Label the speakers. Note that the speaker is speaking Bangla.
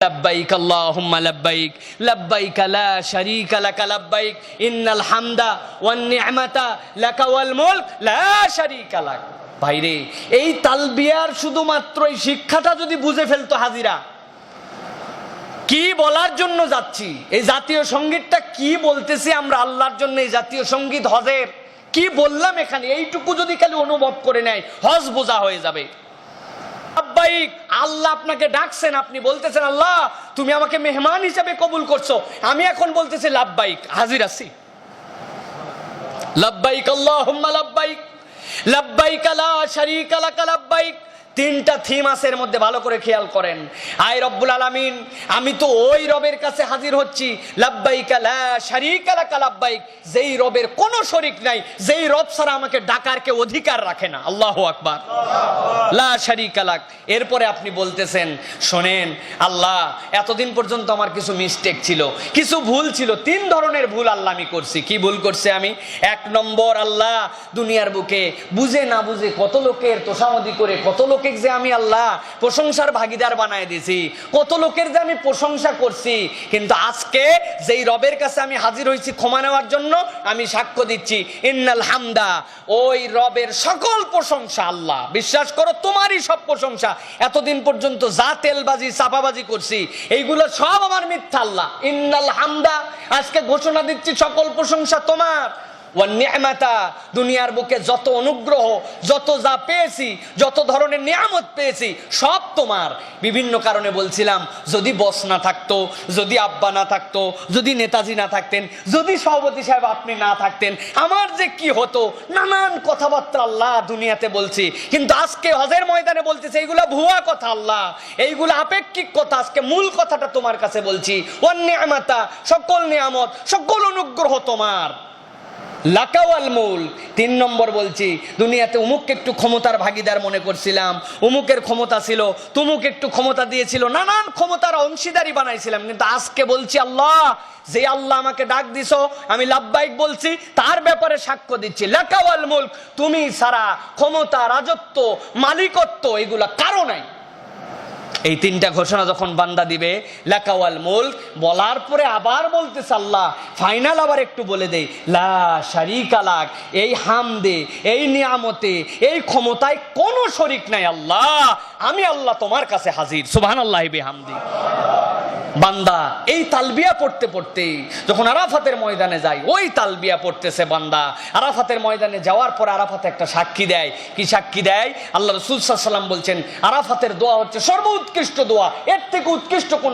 Speaker 1: লব্বাইক আল্লাহুম্মা লব্বাইক লব্বাইক লা শারীকা লাক লব্বাইক ইন্নাল হামদা ওয়ান নি'মাতা লাকা ওয়াল মুলক লা শারীকা লাক। ভাইরে, এই তালবিয়ার শুধুমাত্র এই শিক্ষাটা যদি বুঝে ফেলতো হাজিরা, কি বলার জন্য যাচ্ছি, এই জাতীয় সঙ্গীতটা কি বলতেছি আমরা আল্লাহর জন্য, এই জাতীয় সঙ্গীত হজের কি বললাম এখানে, এইটুকু যদি খালি অনুভব করে নেয় হজ বোঝা হয়ে যাবে। লব্বাইক, আল্লাহ আপনাকে ডাকছেন, আপনি বলতেছেন আল্লাহ তুমি আমাকে মেহমান হিসেবে কবুল করছো, আমি এখন বলতেছি লব্বাইক, হাজির আছি। লব্বাইক আল্লাহুম্মা লব্বাইক লব্বাইক লা শারীকা লাক লব্বাইক। তিনটা থিম আছে এর মধ্যে, ভালো করে খেয়াল করেন। আয় রব্বুল আলামিন, আমি তো ওই রবের কাছে হাজির হচ্ছি, লব্বাইক লা শারীকা লাক লব্বাইক, যেই রবের কোনো শরীক নাই, যেই রব ছাড়া আমাকে ডাকার কেউ অধিকার রাখে না। আল্লাহু আকবার, লা শারীকা লাক। এরপরে আপনি বলতেছেন শোনেন আল্লাহ, এতদিন পর্যন্ত আমার কিছু মিস্টেক ছিল, কিছু ভুল ছিল, তিন ধরনের ভুল আল্লাহ আমি করছি। কি ভুল করছি আমি? এক নম্বর, আল্লাহ দুনিয়ার বুকে বুঝে না বুঝে কত লোকের তোষামদি করে, কত লোক যে আমি আল্লাহ প্রশংসার ভাগীদার বানায় দিয়েছি, কত লোকের যে আমি প্রশংসা করছি। কিন্তু আজকে যেই রবের কাছে আমি হাজির হয়েছি ক্ষমা নেওয়ার জন্য, আমি সাক্ষ্য দিচ্ছি ইন্নাল হামদা, ওই রবের সকল প্রশংসা আল্লাহ, বিশ্বাস করো তোমারই সব প্রশংসা। এতদিন পর্যন্ত যা তেলবাজি চাপাবাজি করছি এইগুলো সব আমার মিথ্যা আল্লাহ। ইন্নাল হামদা, আজকে ঘোষণা দিচ্ছি সকল প্রশংসা তোমার। ওয়ান নি'মাতা, দুনিয়ার বুকে যত অনুগ্রহ, যত যা পেয়েছি, যত ধরনের নিয়ামত পেয়েছি সব তোমার। বিভিন্ন কারণে বলছিলাম, যদি বস না থাকতো, যদি আব্বা না থাকতো, যদি নেতাজি না থাকতেন, যদি সভাপতি সাহেব আপনি না থাকতেন, আমার যে কি হতো, নানান কথাবার্তা আল্লাহ দুনিয়াতে বলছি। কিন্তু আজকে হজের ময়দানে বলতেছে এইগুলা ভুয়া কথা আল্লাহ, এইগুলা আপেক্ষিক কথা। আজকে মূল কথাটা তোমার কাছে বলছি, ওয়ান নি'মাতা, সকল নিয়ামত, সকল অনুগ্রহ তোমার, লাকা ওয়াল মুলক। তিন নম্বর বলছি, দুনিয়াতে উমুককে একটু ক্ষমতার ভাগীদার মনে করছিলাম, উমুকের ক্ষমতা ছিল, তুমুক একটু ক্ষমতা দিয়েছিল, নানান ক্ষমতার অংশীদারি বানাইছিলাম। কিন্তু আজকে বলছি আল্লাহ, যে আল্লাহ আমাকে ডাক দিছো, আমি লাব্বাইক বলছি, তার ব্যাপারে সাক্ষ্য দিচ্ছি লাকা ওয়াল মুলক, তুমি ছাড়া ক্ষমতা, রাজত্ব, মালিকত্ব এগুলা কারো নাই। এই তিনটা ঘোষণা যখন বান্দা দিবে লাকা ওয়াল মুলক বলার পরে আবার বলতেছে আল্লাহ, ফাইনাল আবার একটু বলে দেই লা শারীকা লাক, এই হামদে, এই নিয়ামতে, এই ক্ষমতায় কোনো শরীক নাই আল্লাহ, আমি আল্লাহ তোমার কাছে হাজির। সুবহানাল্লাহি বিহামদি। বান্দা এই তালবিয়া পড়তে পড়তে যখন আরাফাতের ময়দানে যায়, ওই তালবিয়া পড়তেছে বান্দা। আরাফাতের ময়দানে যাওয়ার পর আরাফাতে একটা সাক্ষী দেয়। কি সাক্ষী দেয়? আল্লাহ রাসূল সাল্লাল্লাহু আলাইহি ওয়াসাল্লাম বলছেন, আরাফাতের দোয়া হচ্ছে সর্বোৎকৃষ্ট দোয়া, এর থেকে উৎকৃষ্ট কোন